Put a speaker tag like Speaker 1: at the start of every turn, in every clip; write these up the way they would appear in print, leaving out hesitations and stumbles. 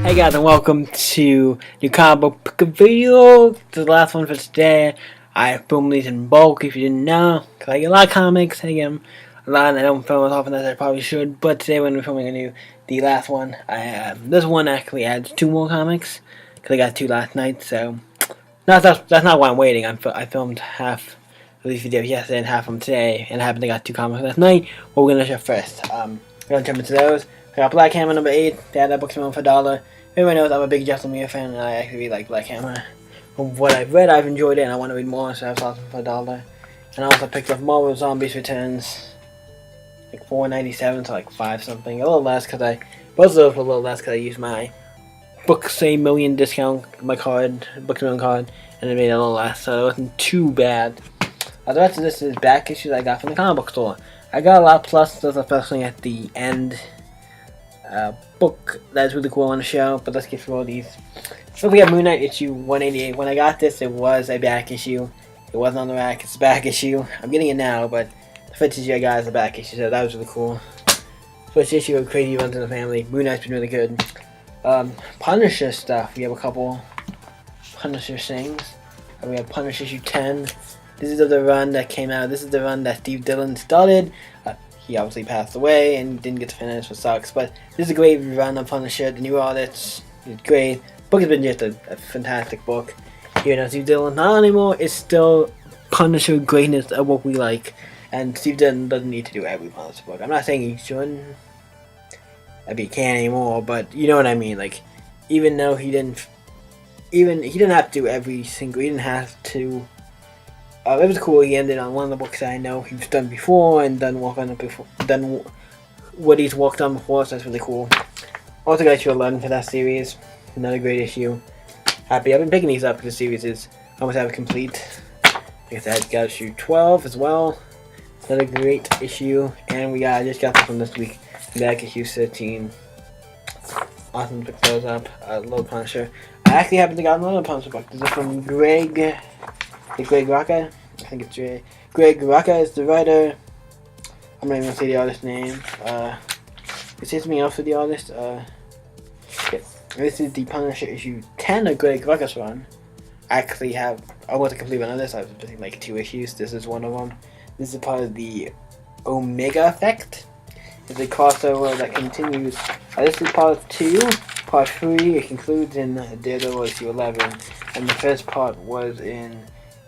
Speaker 1: Hey guys, and welcome to the comic book video. This is the last one for today. I film these in bulk if you didn't know, because I get a lot of comics. I get them a lot and I don't film as often as I probably should. But today when we're filming the last one, this one actually adds 2 more comics, because I got 2 last night, so that's not why I'm waiting. I filmed half of these videos yesterday and half of them today, and I happened to got 2 comics last night. What we're going to show first. We're going to jump into those. I got Black Hammer number 8. They had that book for $1. Everyone knows I'm a big Jeff Lemire fan, and I actually really like Black Hammer. From what I've read, I've enjoyed it, and I want to read more, so I saw them for $1. And I also picked up Marvel Zombies Returns, like $4.97 to like 5 something, a little less because both of those were a little less because I used my Books A Million discount, my card, Books A Million card, and it made it a little less, so it wasn't too bad. The rest of this is back issues I got from the comic book store. I got a lot of pluses, especially at the end. Book that's really cool on the show, but let's get through all these. So we have Moon Knight issue 188. When I got this, it was a back issue. It wasn't on the rack, it's a back issue. I'm getting it now, but the first issue I got is a back issue, so that was really cool. First issue of Crazy Runs in the Family. Moon Knight's been really good. Punisher stuff. We have a couple Punisher things. We have Punisher issue 10. This is the run that came out. This is the run that Steve Dillon started. He obviously passed away and didn't get to finish, which sucks. But this is a great run of Punisher. The new artists is great. Book has been just a fantastic book. Even though Steve Dillon not anymore, it's still Punisher greatness of what we like. And Steve Dillon doesn't need to do every Punisher book. I'm not saying he shouldn't. Maybe he can't anymore, but you know what I mean. Like, even though he didn't have to do every single. He didn't have to. It was cool. He ended on one of the books that I know he's done before and done what he's worked on before, so that's really cool. Also got issue 11 for that series. Another great issue. Happy I've been picking these up because the series is almost half complete. Like I said, got issue 12 as well. Another great issue, and I just got this one this week. Back issue 13. Awesome to pick those up. Little Punisher. I actually happened to get another Punisher book. This is from Greg Rucka. I think it's Greg Rucka is the writer. I'm not even gonna say the artist's name. It says me off for the artist. Yeah. This is the Punisher issue 10 of Greg Rucka's run. I want to complete one of this. I was missing like 2 issues. This is one of them. This is part of the Omega Effect. It's a crossover that continues. This is part 2. Part 3, it concludes in Daredevil issue 11. And the first part was in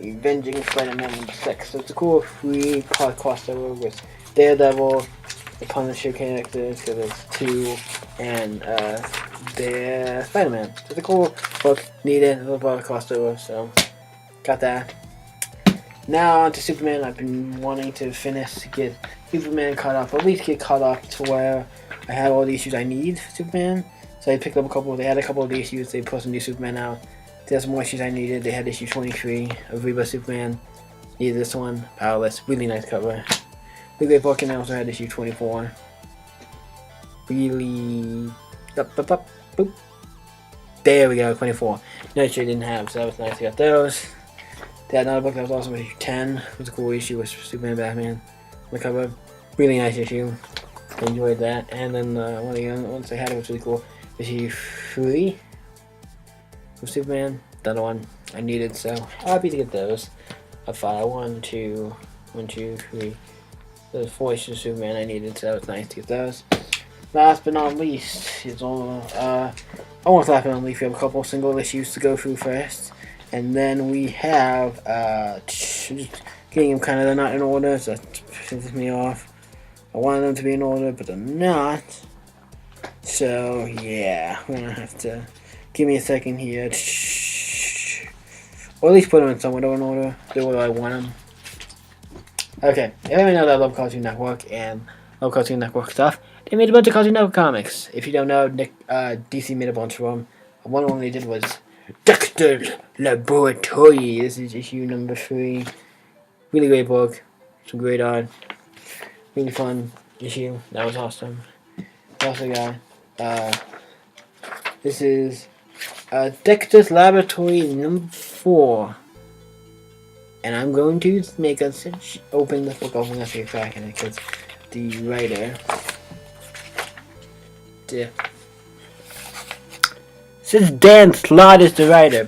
Speaker 1: Avenging Spider-Man number 6. So it's a cool 3-part crossover with Daredevil, the Punisher characters, because there's 2, and the Spider-Man. So it's a cool book, needed, a little bit of crossover, so got that. Now on to Superman. I've been wanting to get Superman caught up, at least get caught up to where I have all the issues I need for Superman. So I picked up they had a couple of the issues, they put some new Superman out. There's more issues I needed. They had issue 23 of Rebirth Superman. Needed this one. Powerless. Really nice cover. Really great book, and I also had issue 24. Really. Boop. There we go, 24. No issue I didn't have, so that was nice. I got those. They had another book that was awesome, issue 10. It was a cool issue with Superman Batman. The cover. Really nice issue. I enjoyed that. And then one of the other ones I had was really cool. Issue 3. Superman, the other one I needed, so I'm happy to get those. I thought 1, 2, 3. There's 4 issues of Superman I needed, so it was nice to get those. Last but not least, almost last but not least, we have a couple single issues to go through first, and then we have getting them kind of not in order, so that pisses me off. I wanted them to be in order, but they're not. So yeah, we're gonna have to. Give me a second here. Or at least put them in somewhat of an order. The way I want them. Okay. Everyone knows I love Cartoon Network and love Cartoon Network stuff. They made a bunch of Cartoon Network comics. If you don't know, DC made a bunch of them. One of them they did was Dexter's Laboratory. This is issue number 3. Really great book. Some great art. Really fun issue. That was awesome. We also got this is Dexter's Laboratory number 4. And I'm going to make us open the book. I'm going to take a crack in it because the writer says Dan Slott is the writer.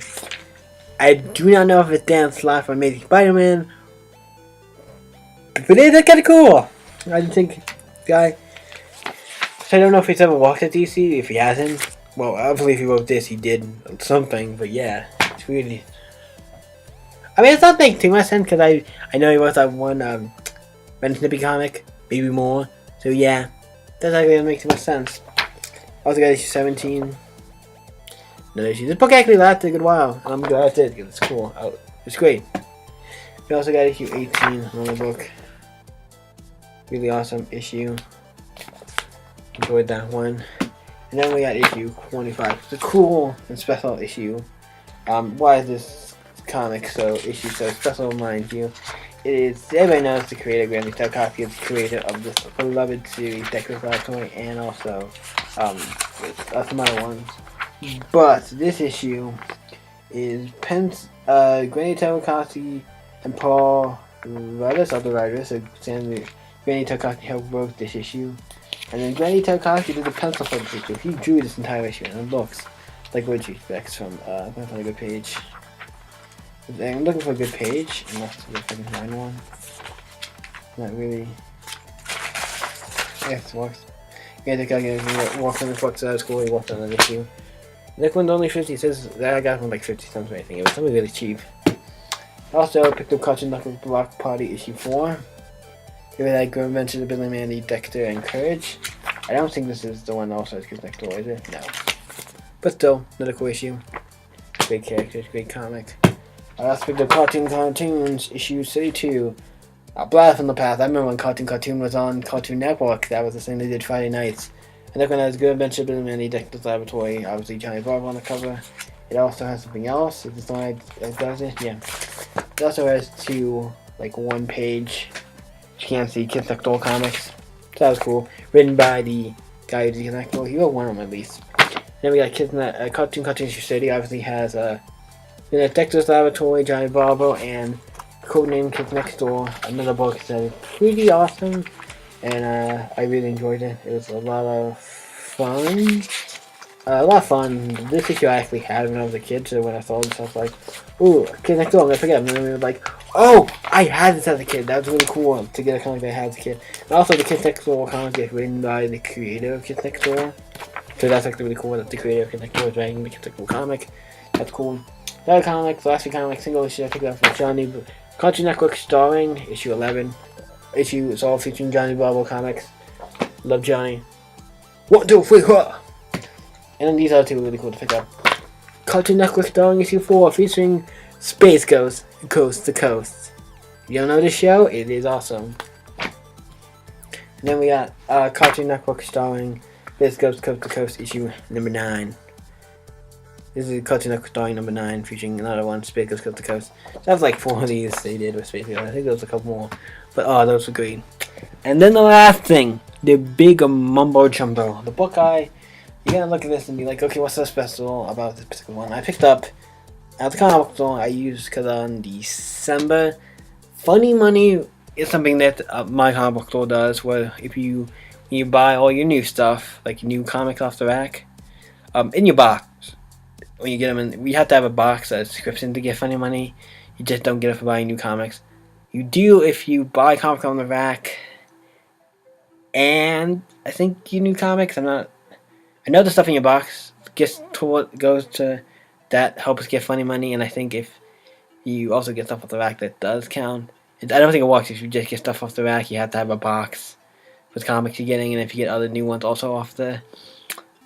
Speaker 1: I do not know if it's Dan Slott from Amazing Spider-Man, but that's kind of cool. I think, guy. So I don't know if he's ever walked at DC. If he hasn't, well, obviously if he wrote this, he did something. But yeah, it's really. I mean, it's not making too much sense because I know he wrote that one Ren Snippy comic, maybe more. So yeah, that doesn't really make too much sense. Also got issue 17. Another issue. This book actually lasted a good while, and I'm glad it did because it's cool. It's great. We also got issue 18, another book. Really awesome issue. Enjoyed that one. And then we got issue 25. It's a cool and special issue. Why is this comic so special, mind you? It is, everybody knows the creator, Granny Tarkovsky is the creator of this beloved series, Dexter's Laboratory, and also some other ones. But this issue is Granny Tarkovsky and Paul Ruddis, other writers, so Granny Tarkovsky helped wrote this issue. And then Granny Tarkovsky did the pencil for this issue. He drew this entire issue, and it looks like what you expect from, I'm going to find a good page. I'm looking for a good page, unless I can find one. Not really. Yeah, it works. Granny Tarkovsky walked on the book, so that was cool. He walked on an issue. This one's only 50. It says that I got one like 50 cents or anything. It was something really cheap. Also, I picked up Cartoon Network Block Party issue 4. Give it that Grim Adventures of Billy Mandy, Dexter, and Courage. I don't think this is the one that also has Kids Next Door, is it? No. But still, another cool issue. Great characters, great comic. I also picked up Cartoons issue 32. Blast from the Past. I remember when Cartoon was on Cartoon Network. That was the thing they did Friday nights. And that one has Good Adventure of Billy Mandy, Dexter's Laboratory. Obviously, Johnny Bravo on the cover. It also has something else. Is this the one that does it? Yeah. It also has two, like, one page. You can't see Kids Next Door comics. So that was cool. Written by the guy who did Kids Next Door. He wrote one of them at least. Then we got Cartoon City. Obviously has Dexter's Laboratory, Johnny Bravo, and Codename Kids Next Door. Another book that is pretty awesome, and I really enjoyed it. It was a lot of fun. This issue I actually had when I was a kid, so when I saw this, I was like, ooh, Kids Next Door, I'm gonna forget. And then we were like, oh, I had this as a kid. That was really cool to get a comic that I had as a kid. And also, the Kids Next Door comic is written by the creator of Kids Next Door. So that's actually really cool that the creator of Kids Next Door is writing the Kids Next Door comic. That's cool. Another comic, the last few comics, single issue I picked up from Johnny. Cartoon Network starring, issue 11. Issue is all featuring Johnny Bravo comics. Love Johnny. 1, 2, 3, 4. And then these are two really cool to pick up. Cartoon Network starring issue 4 featuring Space Ghost, Coast to Coast. If you don't know this show, it is awesome. And then we got Cartoon Network starring Space Ghost, Coast to Coast issue number 9. This is Cartoon Network starring number 9 featuring another one, Space Ghost, Coast to Coast. That was like 4 of these they did with Space Ghost. I think there was a couple more. But those were great. And then the last thing, the big mumbo jumbo. The book you're gonna look at this and be like, okay, what's so special about this particular one? I picked up at the comic book store I used because on December, Funny Money is something that my comic book store does, where when you buy all your new stuff, like new comics off the rack, in your box, when you get them in, we have to have a box that's description to get Funny Money. You just don't get it for buying new comics. You do if you buy comics on the rack, and I think you new comics. I know the stuff in your box goes to that helps get Funny Money, and I think if you also get stuff off the rack, that does count. I don't think it works if you just get stuff off the rack. You have to have a box with comics you're getting, and if you get other new ones also off the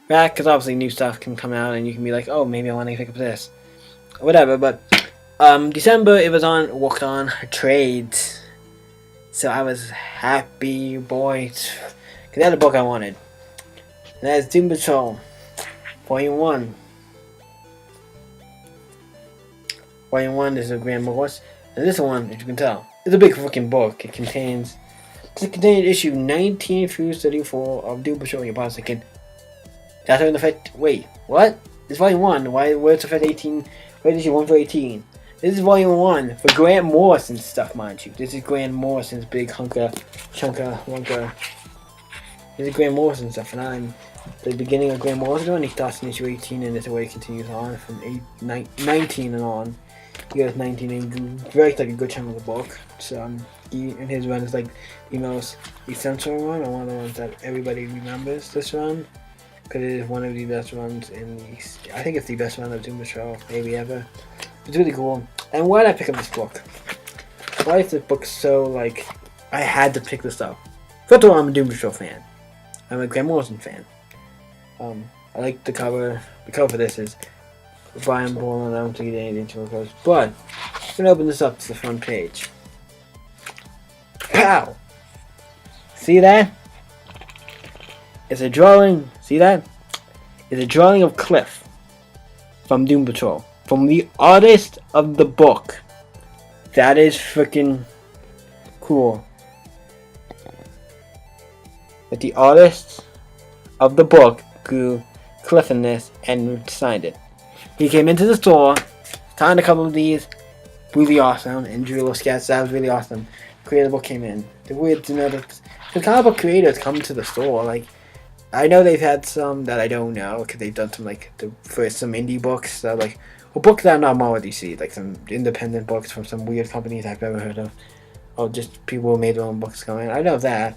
Speaker 1: rack, because obviously new stuff can come out, and you can be like, oh, maybe I want to pick up this, or whatever. But December, it was worked on trades, so I was happy, boy, because I had a book I wanted. And that's Doom Patrol, Volume 1. Volume 1 is a Grand Morse, and this one, as you can tell, is a big fucking book. It contains issue 19 through 34 of Doom Patrol. You're probably thinking, that's in effect, wait, what? This is Volume 1, where's effect 18, where's issue 1 for 18? This is Volume 1 for Grant Morrison's stuff, mind you. This is Grant Morrison's big chunker There's a Grant Morrison stuff, and I'm the beginning of Grant Morrison, and he starts in issue 18, and it's the way it continues on from 19 and on. He goes 19 and writes like a good chunk of the book. So he and his run is like the most essential one, and one of the ones that everybody remembers this run, because it is one of the best runs in the. I think it's the best run of Doom Patrol maybe ever. It's really cool. And why did I pick up this book? Why is this book so like? I had to pick this up. First of all, I'm a Doom Patrol fan. I'm a Grant Morrison fan. I like the cover. The cover for this is Brian Boland. I don't think it anything to it, but I'm gonna open this up to the front page. Pow! See that? It's a drawing. See that? It's a drawing of Cliff from Doom Patrol, from the artist of the book. That is freaking cool. But the artist of the book drew Cliff in this and signed it. He came into the store, signed a couple of these, really awesome, and drew little sketches. That was really awesome. Creator book came in. The weird to know that the comic book creators come to the store. Like, I know they've had some that I don't know because they've done some like some indie books. So like, or books that are not more DC, like some independent books from some weird companies I've never heard of, or just people who made their own books going. I know that.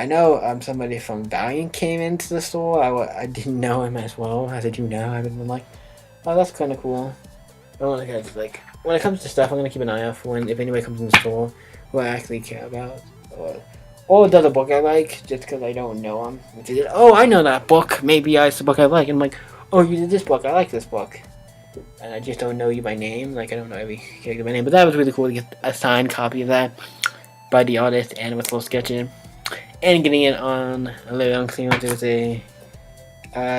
Speaker 1: I know somebody from Valiant came into the store. I didn't know him as well as I do now. I've been like, oh, that's kind of cool. I don't want to like when it comes to stuff, I'm gonna keep an eye out for if anybody comes in the store who I actually care about, or does a book I like just because I don't know them. Oh, I know that book. Maybe it's the book I like. And I'm like, oh, you did this book. I like this book. And I just don't know you by name. Like I don't know every character by name. But that was really cool to get a signed copy of that by the artist and with a little sketch in. And getting it on a little unclean. It was a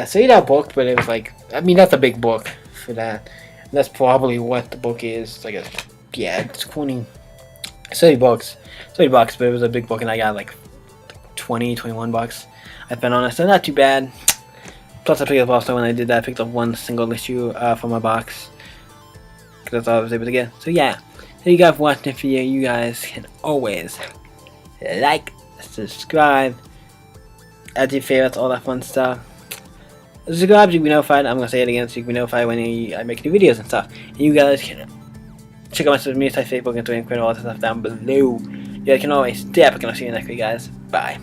Speaker 1: straight out book, but it was like, I mean, that's a big book for that. And that's probably what the book is. It's like it's 30 bucks, but it was a big book, and I got like 21 bucks. I spent on it, so not too bad. Plus, I picked up also when I did that, I picked up one single issue from my box because that's all I was able to get. So yeah, thank you guys for watching. For you guys can always like, subscribe, add your favorites, all that fun stuff. Subscribe so you can be notified. I'm gonna say it again so you can be notified when I make new videos and stuff. And you guys can check out my social media site, Facebook, and Twitter, and all that stuff down below. You guys can always stay up, and I'll see you next week, guys. Bye.